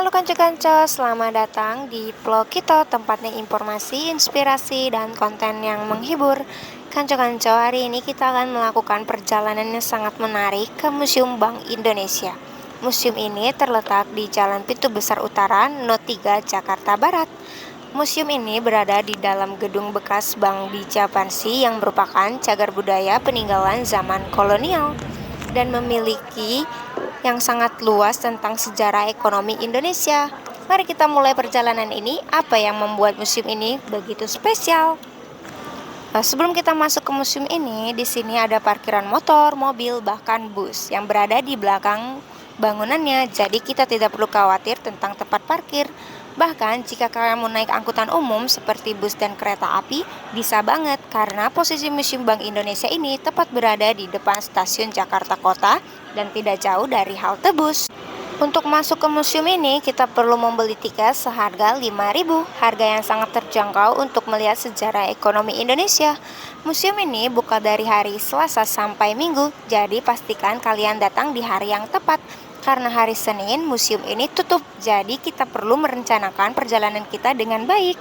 Halo kanca-kanca, selamat datang di vlog kita, tempatnya informasi, inspirasi, dan konten yang menghibur. Kanca-kanca, hari ini kita akan melakukan perjalanan yang sangat menarik ke Museum Bank Indonesia. Museum ini terletak di Jalan Pintu Besar Utara, No. 3, Jakarta Barat. Museum ini berada di dalam gedung bekas Bank Bijapahit yang merupakan cagar budaya peninggalan zaman kolonial dan memiliki yang sangat luas tentang sejarah ekonomi Indonesia. Mari kita mulai perjalanan ini. Apa yang membuat museum ini begitu spesial? Sebelum kita masuk ke museum ini, di sini ada parkiran motor, mobil, bahkan bus yang berada di belakang bangunannya. Jadi kita tidak perlu khawatir tentang tempat parkir. Bahkan jika kalian mau naik angkutan umum seperti bus dan kereta api, bisa banget karena posisi Museum Bank Indonesia ini tepat berada di depan stasiun Jakarta Kota dan tidak jauh dari halte bus. Untuk masuk ke museum ini, kita perlu membeli tiket seharga 5.000, harga yang sangat terjangkau untuk melihat sejarah ekonomi Indonesia. Museum ini buka dari hari Selasa sampai Minggu, jadi pastikan kalian datang di hari yang tepat. Karena hari Senin, museum ini tutup, jadi kita perlu merencanakan perjalanan kita dengan baik.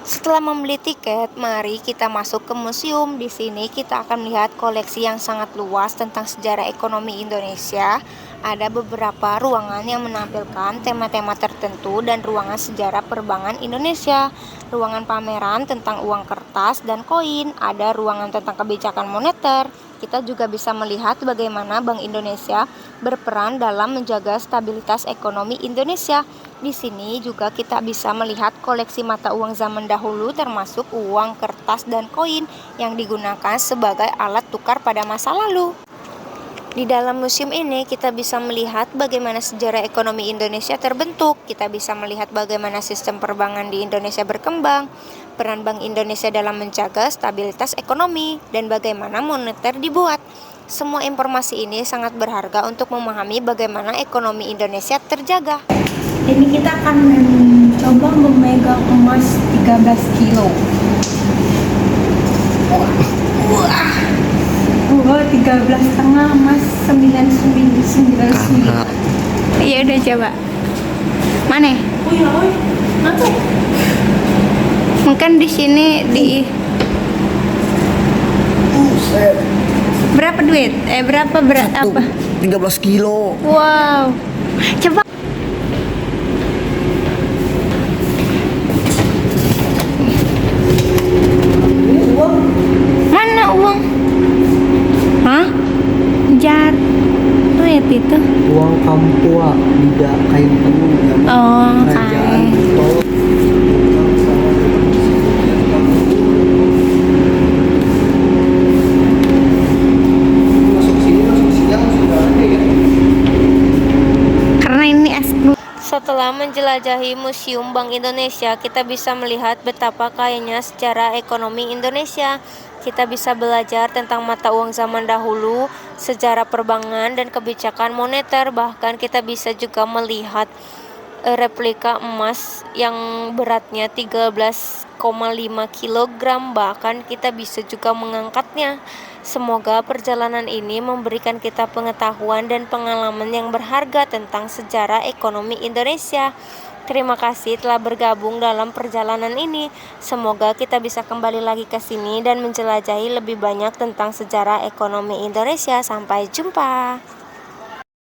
Setelah membeli tiket, mari kita masuk ke museum. Di sini kita akan melihat koleksi yang sangat luas tentang sejarah ekonomi Indonesia. Ada beberapa ruangan yang menampilkan tema-tema tertentu dan ruangan sejarah perbankan Indonesia, ruangan pameran tentang uang kertas dan koin, ada ruangan tentang kebijakan moneter. Kita juga bisa melihat bagaimana Bank Indonesia berperan dalam menjaga stabilitas ekonomi Indonesia. Di sini juga kita bisa melihat koleksi mata uang zaman dahulu termasuk uang kertas dan koin yang digunakan sebagai alat tukar pada masa lalu. Di dalam museum ini kita bisa melihat bagaimana sejarah ekonomi Indonesia terbentuk. Kita bisa melihat bagaimana sistem perbankan di Indonesia berkembang, peran Bank Indonesia dalam menjaga stabilitas ekonomi, dan bagaimana moneter dibuat. Semua informasi ini sangat berharga untuk memahami bagaimana ekonomi Indonesia terjaga. Ini kita akan mencoba memegang emas 13 kilo. Wah, 13,5 emas 9999. Iya udah coba. Mana? Apa? Mungkin di sini di berapa duit? Berapa berat apa? 13 kilo. Wow. Coba. Mana uang? Hah? Jar. Duit itu. Uang Kampua, tidak kain tenun zaman Oh, kerajaan kain. Tol. Masuk siang sudah ada ya. Karena ini eksklusif. Setelah menjelajahi Museum Bank Indonesia, kita bisa melihat betapa kayanya sejarah ekonomi Indonesia. Kita bisa belajar tentang mata uang zaman dahulu, sejarah perbankan dan kebijakan moneter. Bahkan kita bisa juga melihat replika emas yang beratnya 13,5 kg. Bahkan kita bisa juga mengangkatnya. Semoga perjalanan ini memberikan kita pengetahuan dan pengalaman yang berharga tentang sejarah ekonomi Indonesia. Terima kasih telah bergabung dalam perjalanan ini. Semoga kita bisa kembali lagi ke sini dan menjelajahi lebih banyak tentang sejarah ekonomi Indonesia. Sampai jumpa.